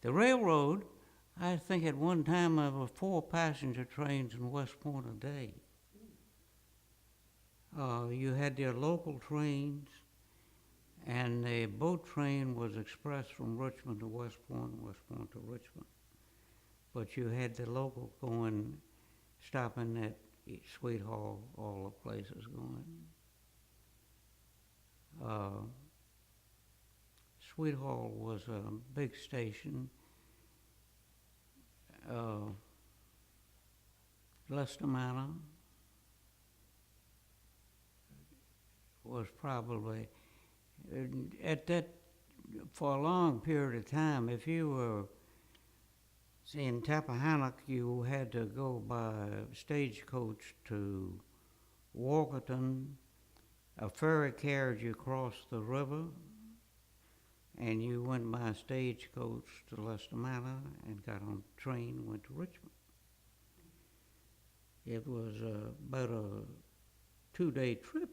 The railroad, I think at one time there were 4 passenger trains in West Point a day. You had their local trains, and the boat train was express from Richmond to West Point, and West Point to Richmond. But you had the local going, stopping at Sweet Hall, all the places going. Sweet Hall was a big station. Leicester Manor was probably, at that, for a long period of time, if you were in Tappahannock, you had to go by Stagecoach to Walkerton. A ferry carried you across the river, and you went by Stagecoach to Leicester Manor and got on a train and went to Richmond. It was about a 2-day trip.